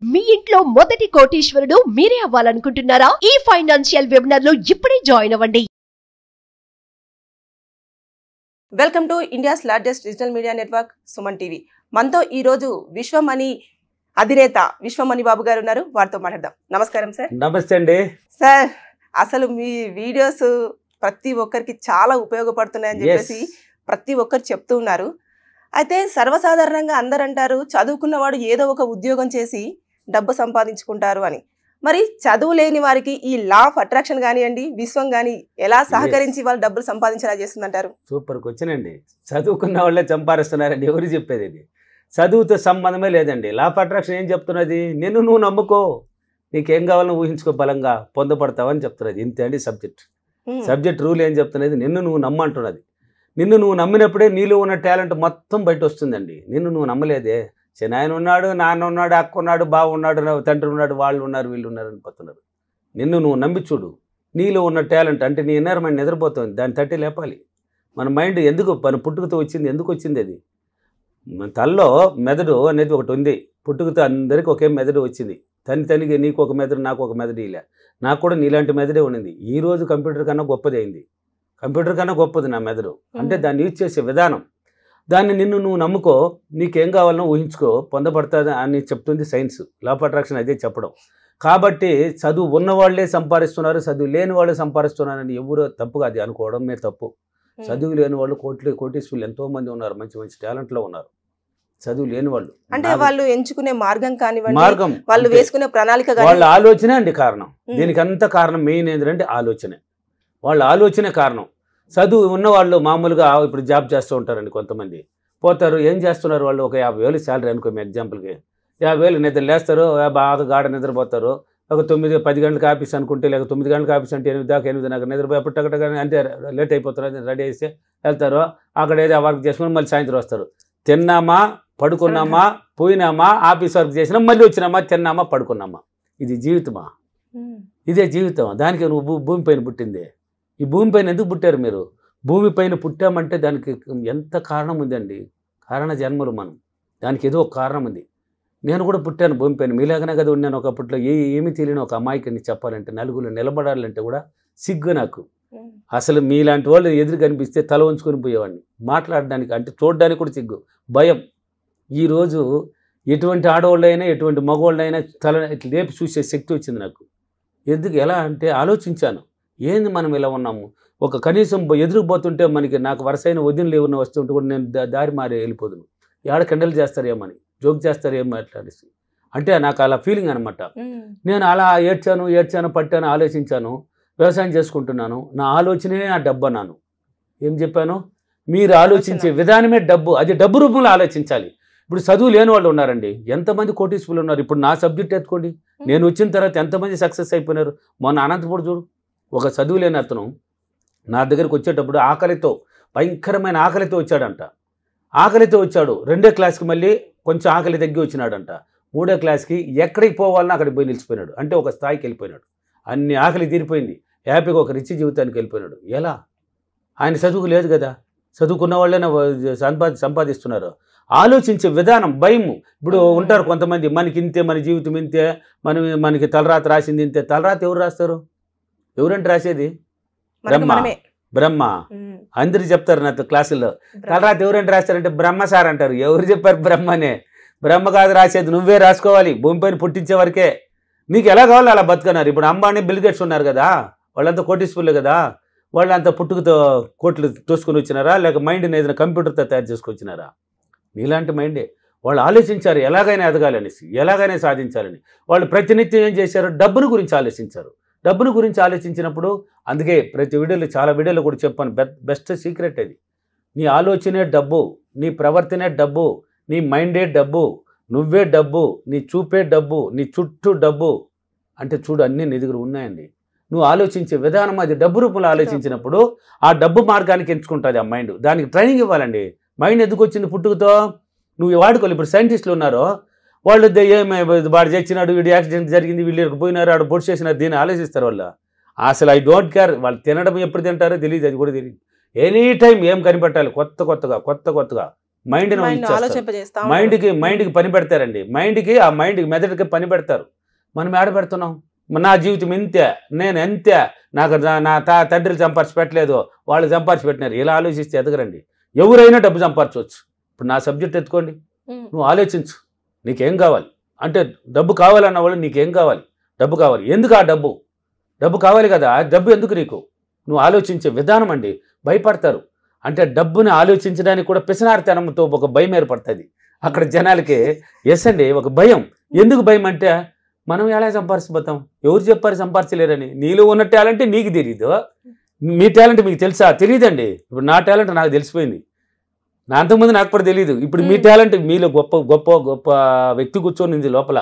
మీ ఇంట్లో మొదటి కోటీశ్వరుడు మీరే అవ్వాలనుకుంటున్నారా? ఈ ఫైనాన్షియల్ వెబినార్ లో ఇప్పుడే జాయిన్ అవ్వండి. Welcome to India's largest digital media network Suman TV. మనతో ఈ రోజు విశ్వమణి అధినేత విశ్వమణి బాబు గారు ఉన్నారు. వారితో మాట్లాడదాం. నమస్కారం సార్. నమస్తే అండి సార్, అసలు మీ వీడియోస్ ప్రతి ఒక్కరికి చాలా ఉపయోగపడుతున్నాయని చెప్పేసి ప్రతి ఒక్కరు చెప్తూ ఉన్నారు. అయితే సర్వసాధారణంగా అందరు అంటారు చదువుకున్నవాడు ఏదో ఒక ఉద్యోగం చేసి డబ్బు సంపాదించుకుంటారు అని. మరి చదువు లేని వారికి ఈ లా ఆఫ్ అట్రాక్షన్ కానివ్వండి, విశ్వం కానీ ఎలా సహకరించి వాళ్ళు డబ్బులు సంపాదించేలా చేస్తుందంటారు? సూపర్ క్వశ్చన్ అండి. చదువుకున్న వాళ్ళే సంపాదిస్తున్నారండి. ఎవరు చెప్పేది ఇది? చదువుతో సంబంధమే లేదండి. లా ఆఫ్ అట్రాక్షన్ ఏం చెప్తున్నది? నిన్ను నువ్వు నమ్ముకో, నీకేం కావాలని ఊహించుకో, బలంగా పొందపడతావని చెప్తున్నది. ఇంతే అండి సబ్జెక్ట్ రూల్ ఏం చెప్తున్నది? నిన్ను నువ్వు నమ్మంటున్నది. నిన్ను నువ్వు నమ్మినప్పుడే నీలో ఉన్న టాలెంట్ మొత్తం బయట వస్తుందండి. నిన్ను నువ్వు నమ్మలేదే, చిన్నాయన ఉన్నాడు, నాన్న ఉన్నాడు, అక్క ఉన్నాడు, బావ ఉన్నాడు, తండ్రి ఉన్నాడు, వాళ్ళు ఉన్నారు, వీళ్ళు ఉన్నారు అని పోతున్నారు. నిన్ను నువ్వు నమ్మి చూడు. నీలో ఉన్న టాలెంట్ అంటే నీ ఇన్నర్ మైండ్ నిద్రపోతుంది, దాన్ని తట్టి లేపాలి. మన మైండ్ ఎందుకు మన పుట్టుకతో వచ్చింది? ఎందుకు వచ్చింది? అది మన తల్లో మెదడు అనేది ఒకటి ఉంది. పుట్టుకతో అందరికీ ఒకే మెదడు వచ్చింది. తనికి నీకు ఒక మెదడు, నాకు ఒక మెదడు. ఇలా నాకు కూడా నీలాంటి మెదడే ఉండింది. ఈరోజు కంప్యూటర్ కన్నా గొప్పది అయింది. కంప్యూటర్ కన్నా గొప్పది నా మెదడు. అంటే దాన్ని యూజ్ చేసే విధానం. దాన్ని నిన్ను నువ్వు నమ్ముకో, నీకేం కావాలనో ఊహించుకో, పొందబడుతుంది అని చెప్తుంది సైన్స్. లా ఆఫ్ అట్రాక్షన్ అదే చెప్పడం. కాబట్టి చదువు ఉన్నవాళ్లే సంపాదిస్తున్నారు, చదువు లేని వాళ్ళు సంపాదిస్తున్నారని ఎవరో తప్పుగా అది అనుకోవడమే తప్పు. చదువు లేని వాళ్ళు కోటీశ్వరులు ఎంతో మంది ఉన్నారు, మంచి మంచి టాలెంట్లో ఉన్నారు. చదువు లేని వాళ్ళు అంటే వాళ్ళు ఎంచుకునే మార్గం కానివ్వండి, వాళ్ళు వేసుకునే ప్రణాళిక, వాళ్ళ ఆలోచనే అండి కారణం. దీనికి అంత కారణం మెయిన్ ఏంటంటే ఆలోచనే. వాళ్ళ ఆలోచనే కారణం. చదువు ఉన్నవాళ్ళు మామూలుగా ఇప్పుడు జాబ్ చేస్తూ ఉంటారండి. కొంతమంది పోతారు, ఏం చేస్తున్నారు వాళ్ళు? ఒక 50,000 శాలరీ అనుకో, మీ ఎగ్జాంపుల్కి 50,000 నిద్ర లేస్తారు, బాగా గాఢ నిద్రపోతారు. ఒక 9-10 గంటలకు ఆఫీస్ అనుకుంటే, లేక 9 గంటలకు ఆఫీస్ అంటే 8 దాకా 8 నాకు నిద్రపోయి అప్పుడు అంటే లేట్ అయిపోతారు, రెడీ చేస్తే వెళ్తారు. అక్కడ ఏదో వర్క్ చేసుకుని మళ్ళీ సాయంత్రం వస్తారు. తిన్నామా, పడుకున్నామా, పోయినామా, ఆఫీస్ వర్క్ చేసినా, మళ్ళీ వచ్చినామా, తిన్నామా, పడుకున్నామా. ఇది జీవితమా? ఇదే జీవితం. దానికి నువ్వు భూమిపైన పుట్టిందే. ఈ భూమిపైన ఎందుకు పుట్టారు మీరు? భూమిపైన పుట్టామంటే దానికి ఎంత కారణం ఉందండి. కారణ జన్మలు మనం. దానికి ఏదో ఒక కారణం ఉంది. నేను కూడా పుట్టాను భూమిపైన, మీలాగనే కదా ఉన్నాను ఒకప్పట్లో. ఏమీ తెలియని ఒక అమాయకుడిని చెప్పాలంటే, నలుగురు నిలబడాలంటే కూడా సిగ్గు నాకు. అసలు మీలాంటి వాళ్ళు ఎదురు కనిపిస్తే తల ఉంచుకొని పోయేవాడిని. మాట్లాడడానికి అంటే చూడడానికి కూడా సిగ్గు, భయం. ఈరోజు ఎటువంటి ఆడవాళ్ళైనా ఎటువంటి మగవాళ్ళైనా తల లేపి చూసే శక్తి వచ్చింది నాకు. ఎందుకు, ఎలా అంటే ఆలోచించాను. ఏంది మనం ఇలా ఉన్నాము? ఒక కనీసం ఎదురుపోతుంటే నాకు వరుసైన వదినలు ఏమన్నా వస్తుంటే కూడా నేను దారి మారి వెళ్ళిపోదును. ఏడ కండలు చేస్తారేమని, జోక్ చేస్తారేమో అట్లాంటి. అంటే నాకు అలా ఫీలింగ్ అనమాట. నేను అలా ఏడ్చాను, పట్టాను, ఆలోచించాను. వ్యవసాయం చేసుకుంటున్నాను. నా ఆలోచనే ఆ డబ్బు అన్నాను. ఏం చెప్పాను? మీరు ఆలోచించే విధానమే డబ్బు. అది డబ్బు రూపంలో ఆలోచించాలి. ఇప్పుడు చదువు లేని వాళ్ళు ఉన్నారండి, ఎంతమంది కోటీశ్వరులు ఉన్నారు. ఇప్పుడు నా సబ్జెక్ట్ ఎత్తుకోండి, నేను వచ్చిన తర్వాత ఎంతమంది సక్సెస్ అయిపోయినారు. మొన్న అనంతపురం చూడు, ఒక చదువు లేని అతను నా దగ్గరికి వచ్చేటప్పుడు ఆకలితో, భయంకరమైన ఆకలితో వచ్చాడంట. ఆకలితో వచ్చాడు. 2వ క్లాస్కి మళ్ళీ కొంచెం ఆకలి తగ్గి వచ్చినాడంట. 3వ క్లాస్కి ఎక్కడికి పోవాలన్నా అక్కడికి పోయి నిలిచిపోయినాడు. అంటే ఒక స్థాయికి వెళ్ళిపోయినాడు. అన్ని ఆకలి తీరిపోయింది, హ్యాపీగా ఒక రిచ్ జీవితానికి వెళ్ళిపోయినాడు. ఎలా? ఆయన చదువు లేదు కదా. చదువుకున్న వాళ్ళైనా సంపాదిస్తున్నారు. ఆలోచించే విధానం, భయము. ఇప్పుడు ఉంటారు కొంతమంది, మనకి ఇంతే, మన జీవితం ఇంతే, మనకి తలరాత రాసింది ఇంతే. తలరాత ఎవరు రాస్తారు? ఎవరంటే రాసేది? బ్రహ్మ. అందరు చెప్తారు నాతో క్లాసుల్లో, తలరాత ఎవరంటే రాస్తారంటే బ్రహ్మ సార్ అంటారు. ఎవరు చెప్పారు బ్రహ్మనే? బ్రహ్మ కాదు రాసేది, నువ్వే రాసుకోవాలి. భూమిపైన పుట్టించే వరకే. నీకు ఎలా కావాలో అలా బతుకున్నారు. ఇప్పుడు అంబానీ, బిల్ గేట్స్ ఉన్నారు కదా, వాళ్ళంతా కోటీశ్వరులే కదా. వాళ్ళంతా పుట్టుకతో కోట్లు తోసుకొని వచ్చినారా, లేక మైండ్ని ఏదైనా కంప్యూటర్తో తయారు చేసుకొచ్చినారా? నీలాంటి మైండే. వాళ్ళు ఆలోచించారు ఎలాగైనా ఎదగాలనేసి, ఎలాగైనా సాధించాలని. వాళ్ళు ప్రతినిత్యం ఏం చేశారు? డబ్బును గురించి ఆలోచించారు. డబ్బును గురించి ఆలోచించినప్పుడు, అందుకే ప్రతి వీడియోలో, చాలా వీడియోలో కూడా చెప్పాను, బెస్ట్ సీక్రెట్ అది. నీ ఆలోచనే డబ్బు, నీ ప్రవర్తనే డబ్బు, నీ మైండే డబ్బు, నువ్వే డబ్బు, నీ చూపే డబ్బు, నీ చుట్టూ డబ్బు. అంటే చూడు, అన్నీ నీ దగ్గర ఉన్నాయండి. నువ్వు ఆలోచించే విధానం అది డబ్బు రూపంలో ఆలోచించినప్పుడు ఆ డబ్బు మార్గానికి ఎంచుకుంటుంది ఆ మైండ్. దానికి ట్రైనింగ్ ఇవ్వాలండి. మైండ్ ఎందుకు వచ్చింది? పుట్టుకతో నువ్వు వాడుకోవాలి. ఇప్పుడు సైంటిస్టులు ఉన్నారు, వాళ్ళు వాడు చచ్చినాడు, వీడు యాక్సిడెంట్ జరిగింది, వీళ్ళు పోయినారు, ఆడు పొడి చేసినారు, దీన్ని ఆలోచిస్తారు వాళ్ళు. అసలు ఐ డోంట్ కేర్. వాళ్ళు తినడం ఎప్పుడు తింటారో తెలియదు, అది కూడా తెలియదు. ఎనీ టైం ఏం కనిపెట్టాలి, కొత్తగా మైండ్ని మైండ్కి పని పెడతారండి. ఆ మైండ్కి మెదడుకి పని పెడతారు. మనం ఏడ పెడుతున్నాం? నా జీవితం ఇంతే, నేను ఎంతే, నాకు నా తండ్రిలు సంపాదించి పెట్టలేదు, వాళ్ళు సంపాదించి పెట్టినారు, ఇలా ఆలోచిస్తే ఎదగరండి. ఎవరైనా డబ్బు సంపాదించవచ్చు. ఇప్పుడు నా సబ్జెక్ట్ ఎత్తుకోండి, నువ్వు ఆలోచించు నీకేం కావాలి అంటే, డబ్బు కావాలన్న వాళ్ళు నీకేం కావాలి? డబ్బు కావాలి. ఎందుకు ఆ డబ్బు కావాలి కదా, డబ్బు ఎందుకు నీకు? నువ్వు ఆలోచించే విధానం అండి. భయపడతారు అంటే డబ్బుని ఆలోచించడానికి కూడా పిసనారితనంతో ఒక భయం ఏర్పడుతుంది అక్కడ జనాలకి. ఎస్ అండి, ఒక భయం. ఎందుకు భయం అంటే, మనం ఎలా సంపాదించబోతాం? ఎవరు చెప్పారు సంపాదించలేరని? నీలో ఉన్న టాలెంట్ నీకు తెలియదు, మీ టాలెంట్ మీకు తెలుసా? తెలియదండి. ఇప్పుడు నా టాలెంట్ నాకు తెలిసిపోయింది, నా అంతకుముందు నాకు కూడా తెలియదు. ఇప్పుడు మీ టాలెంట్ మీలో గొప్ప గొప్ప గొప్ప వ్యక్తి కూర్చొని లోపల,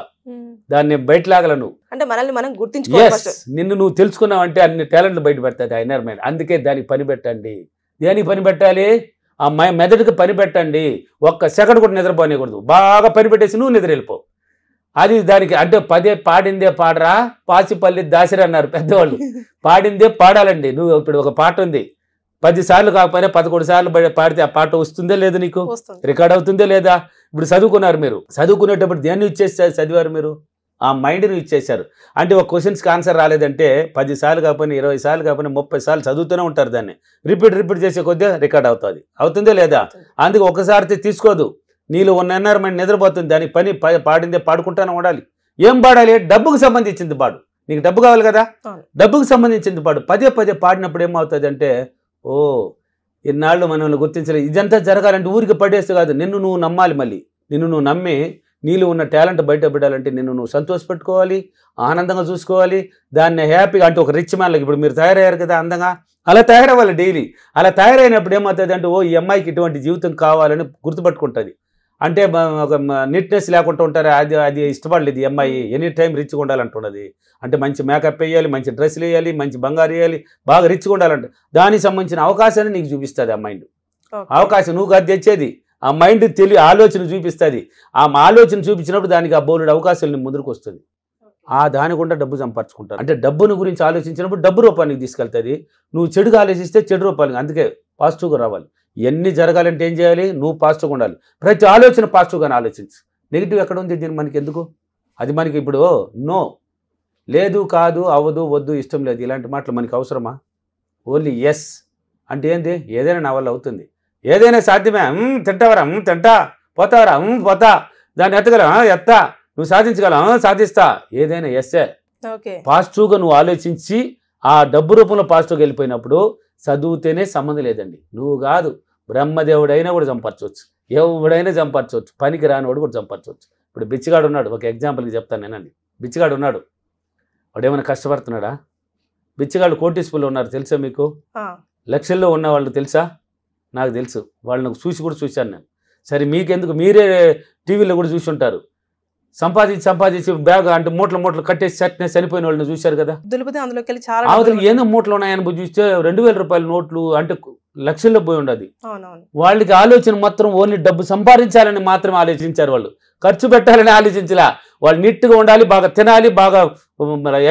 దాన్ని బయటలాగలను అంటే మనల్ని మనం గుర్తించుకోవాలి. నిన్ను నువ్వు తెలుసుకున్నావు అంటే అన్ని టాలెంట్లు బయట పెడతాది ఆ ఇన్నర్ మైండ్. అందుకే దానికి పని పెట్టండి. దేనికి పని పెట్టాలి? ఆ మెదడుకి పని పెట్టండి. ఒక్క సెకండ్ కూడా నిద్రపోనేకూడదు. బాగా పని పెట్టేసి నువ్వు నిద్ర వెళ్ళిపో. అది దానికి అంటే పాడిందే పాడరా పాసిపల్లి దాసిరా అన్నారు పెద్దవాళ్ళు. పాడిందే పాడాలండి. నువ్వు ఇప్పుడు ఒక పాట ఉంది, 10 సార్లు కాకపోయినా 11 సార్లు పాడితే ఆ పాట వస్తుందే లేదా, నీకు రికార్డ్ అవుతుందే లేదా? ఇప్పుడు చదువుకున్నారు మీరు, చదువుకునేటప్పుడు దేన్ని ఇచ్చేసారు? చదివారు మీరు, ఆ మైండ్ని ఇచ్చేశారు. అంటే ఒక క్వశ్చన్స్కి ఆన్సర్ రాలేదంటే 10 సార్లు కాకపోయినా 20 సార్లు కాకపోయినా 30 సార్లు చదువుతూనే ఉంటారు. దాన్ని రిపీట్ చేసే కొద్దిగా రికార్డ్ అవుతుంది. అవుతుందే లేదా? అందుకే ఒకసారి తీసుకోదు. నీళ్ళు ఉన్నన్నారు మైండ్ నిద్రపోతుంది. దానికి పని పాడిందే పాడుకుంటానే ఉండాలి. ఏం పాడాలి? డబ్బుకు సంబంధించింది పాడు. నీకు డబ్బు కావాలి కదా, డబ్బుకు సంబంధించింది పాడు. పదే పాడినప్పుడు ఏమవుతుంది అంటే, ఓ ఇన్నాళ్ళు మనల్ని గుర్తించలేదు. ఇదంతా జరగాలంటే ఊరికి పడేస్తే కాదు, నిన్ను నువ్వు నమ్మాలి. మళ్ళీ నిన్ను నువ్వు నమ్మి నీలో ఉన్న టాలెంట్ బయట పెట్టాలంటే నిన్ను నువ్వు సంతోషపెట్టుకోవాలి, ఆనందంగా చూసుకోవాలి. దాన్ని హ్యాపీగా అంటే ఒక రిచ్ మ్యాన్లకి ఇప్పుడు మీరు తయారయ్యారు కదా అందంగా, అలా తయారవ్వాలి డైలీ. అలా తయారైనప్పుడు ఏమవుతుంది అంటే, ఓ ఈ అమ్మాయికి ఇటువంటి జీవితం కావాలని గుర్తుపట్టుకుంటుంది. అంటే ఒక నీట్నెస్ లేకుండా ఉంటారు, అది ఇష్టపడలేదు. ఈ అమ్మాయి ఎనీ టైం రిచ్గా ఉండాలంటున్నది. అంటే మంచి మేకప్ వేయాలి, మంచి డ్రెస్సులు వేయాలి, మంచి బంగారు వేయాలి, బాగా రిచ్గా ఉండాలంట. దానికి సంబంధించిన అవకాశాన్ని నీకు చూపిస్తుంది ఆ మైండ్. అవకాశం నువ్వు అది తెచ్చేది, ఆ మైండ్ ఆలోచన చూపిస్తుంది. ఆ ఆలోచన చూపించినప్పుడు దానికి ఆ బోలెడు అవకాశాలు ముందుకు వస్తుంది. ఆ దాని కూడా డబ్బు సంపాదించుకుంటారు. అంటే డబ్బుని గురించి ఆలోచించినప్పుడు డబ్బు రూపానికి తీసుకెళ్తుంది. నువ్వు చెడుగా ఆలోచిస్తే చెడు రూపానికి. అందుకే పాజిటివ్గా రావాలి. ఇవన్నీ జరగాలంటే ఏం చేయాలి? నువ్వు పాజిటివ్గా ఉండాలి. ప్రతి ఆలోచన పాజిటివ్గానే ఆలోచించు. నెగిటివ్ ఎక్కడ ఉంది? దీన్ని మనకి ఎందుకు? అది మనకి ఇప్పుడు నో, లేదు, కాదు, అవ్వదు, వద్దు, ఇష్టం లేదు, ఇలాంటి మాటలు మనకి అవసరమా? ఓన్లీ ఎస్ అంటే ఏంది? ఏదైనా నా వల్ల అవుతుంది, ఏదైనా సాధ్యమే. తింటావరా? తింటా. పోతావరా? పోతా. దాన్ని ఎత్తగలం? ఎత్తా. నువ్వు సాధించగలం? సాధిస్తా. ఏదైనా ఎస్సే. పాజిటివ్గా నువ్వు ఆలోచించి ఆ డబ్బు రూపంలో పాజిటివ్గా వెళ్ళిపోయినప్పుడు చదువుతేనే సంబంధం లేదండి. నువ్వు కాదు, బ్రహ్మదేవుడైనా కూడా సంపాదించవచ్చు, ఎవడైనా సంపాదించవచ్చు, పనికి రానివాడు కూడా సంపాదించవచ్చు. ఇప్పుడు బిచ్చిగాడు ఉన్నాడు, ఒక ఎగ్జాంపుల్కి చెప్తాను నేనండి. బిచ్చిగాడు ఉన్నాడు, వాడేమైనా కష్టపడుతున్నాడా? బిచ్చిగాడు కోటీశ్వరులు ఉన్నారు తెలుసా మీకు? లక్షల్లో ఉన్న వాళ్ళు తెలుసా? నాకు తెలుసు, వాళ్ళని చూసి కూడా చూశాను నేను. సరే మీకెందుకు, మీరే టీవీలో కూడా చూసి ఉంటారు. సంపాదించి బ్యాగ్ అంటే మూటలు కట్టేసి చనిపోయిన వాళ్ళని చూశారు కదా. అవతలకి ఏదో మూటలు ఉన్నాయని చూస్తే 2000 రూపాయల నోట్లు అంటే లక్షల్లో పోయి ఉండదు. వాళ్ళకి ఆలోచన మాత్రం ఓన్లీ డబ్బు సంపాదించాలని మాత్రమే ఆలోచించారు. వాళ్ళు ఖర్చు పెట్టాలని ఆలోచించలా. వాళ్ళు నీట్గా ఉండాలి, బాగా తినాలి, బాగా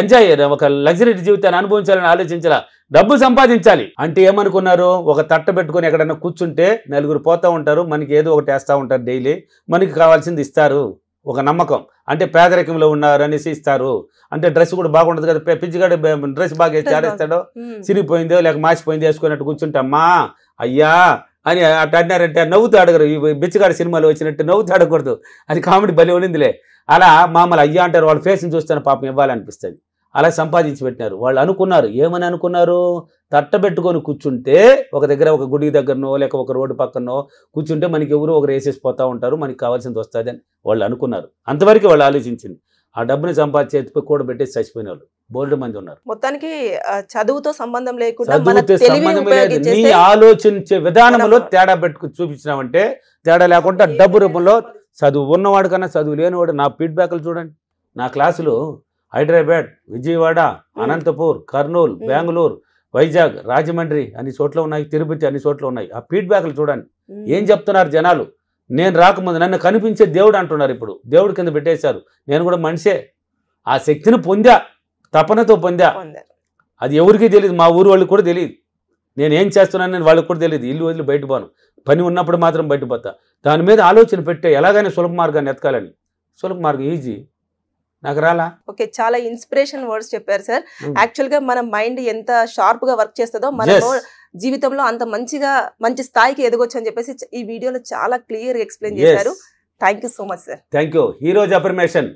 ఎంజాయ్ ఒక లగ్జరీ జీవితాన్ని అనుభవించాలని ఆలోచించలా. డబ్బు సంపాదించాలి అంటే ఏమనుకున్నారు? ఒక తట్ట పెట్టుకొని ఎక్కడన్నా కూర్చుంటే నలుగురు పోతూ ఉంటారు, మనకి ఏదో ఒకటి వేస్తూ ఉంటారు, డైలీ మనకి కావాల్సింది ఇస్తారు. ఒక నమ్మకం అంటే పేదరికంలో ఉన్నారు అనేసి ఇస్తారు. అంటే డ్రెస్ కూడా బాగుండదు కదా, పిచ్చిగాడు డ్రెస్ బాగా వేసి ఆడేస్తాడో, చిరిగిపోయిందో లేక మాసిపోయిందో వేసుకున్నట్టు కూర్చుంటే అమ్మా అయ్యా అని అట్లా అన్నారంటే నవ్వుతూ అడగరు. ఈ బిచ్చగాడి సినిమాలో వచ్చినట్టు నవ్వుతూ అడగకూడదు, అది కామెడీ భలే ఉండిందిలే. అలా మామూలు అయ్యా అంటారు, వాళ్ళ ఫేస్ని చూస్తాను పాపం ఇవ్వాలనిపిస్తుంది. అలా సంపాదించి పెట్టినారు. వాళ్ళు అనుకున్నారు, ఏమని అనుకున్నారు? తట్టబెట్టుకొని కూర్చుంటే ఒక దగ్గర, ఒక గుడి దగ్గరనో లేక ఒక రోడ్డు పక్కనో కూర్చుంటే మనకి ఎవరు ఒకరు వేసేసి పోతూ ఉంటారు, మనకి కావాల్సింది వస్తుంది అని వాళ్ళు అనుకున్నారు. అంతవరకు వాళ్ళు ఆలోచించింది. ఆ డబ్బుని సంపాదించి కూడబెట్టేసి చచ్చిపోయిన వాళ్ళు బోల్డ్ మంది ఉన్నారు. మొత్తానికి చదువుతో సంబంధం లేకుండా నీ ఆలోచించే విధానంలో తేడా పెట్టుకు చూపించినామంటే, తేడా లేకుండా డబ్బు రూపంలో చదువు ఉన్నవాడు కన్నా చదువు లేనివాడు. నా ఫీడ్బ్యాక్లు చూడండి, నా క్లాసులు హైదరాబాద్, విజయవాడ, అనంతపూర్, కర్నూలు, బెంగళూరు, వైజాగ్, రాజమండ్రి అన్ని చోట్ల ఉన్నాయి, తిరుపతి అన్ని చోట్ల ఉన్నాయి. ఆ ఫీడ్బ్యాక్లు చూడండి ఏం చెప్తున్నారు జనాలు. నేను రాకముందు నన్ను కనిపించే దేవుడు అంటున్నారు, ఇప్పుడు దేవుడి కింద పెట్టేశారు. నేను కూడా మనిషే, ఆ శక్తిని పొందా, తపనతో పొందా. అది ఎవరికి తెలియదు, మా ఊరు వాళ్ళకి కూడా తెలియదు. నేను ఏం చేస్తున్నాను వాళ్ళకి కూడా తెలియదు. ఇల్లు వదిలి బయట పోను. పని ఉన్నప్పుడు మాత్రం బయటపోతా. దాని మీద ఆలోచన పెట్టే ఎలాగైనా సులభ మార్గాన్ని ఎతకాలని. సులభ మార్గం ఈజీ, నాకు రాలా. ఓకే, చాలా ఇన్స్పిరేషన్ వర్డ్స్ చెప్పారు సార్. యాక్చువల్ గా మన మైండ్ ఎంత షార్ప్ గా వర్క్ చేస్తుందో మన జీవితంలో అంత మంచి స్థాయికి ఎదగొచ్చు అని చెప్పేసి ఈ వీడియోలో చాలా క్లియర్ ఎక్స్ప్లెయిన్ చేశారు. Thank you so much sir. Thank you. ఈరోజు అఫర్మేషన్,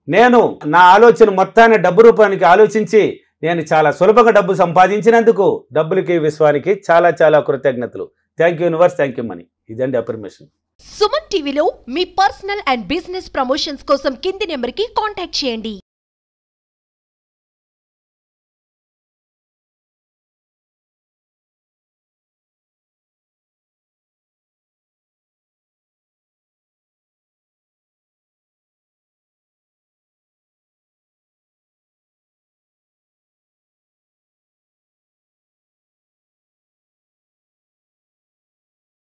నేను నా ఆలోచన మొత్తాన్ని డబ్బు రూపానికి ఆలోచించి నేను చాలా సులభంగా డబ్బు సంపాదించినందుకు డబ్బులకి విశ్వానికి చాలా చాలా కృతజ్ఞతలు. Thank you universe, thank you money. ఇదండి అఫర్మేషన్. సుమన్ టీవీలో మీ పర్సనల్ అండ్ బిజినెస్ ప్రమోషన్స్ కోసం కింది నెంబర్కి కాంటాక్ట్ చేయండి.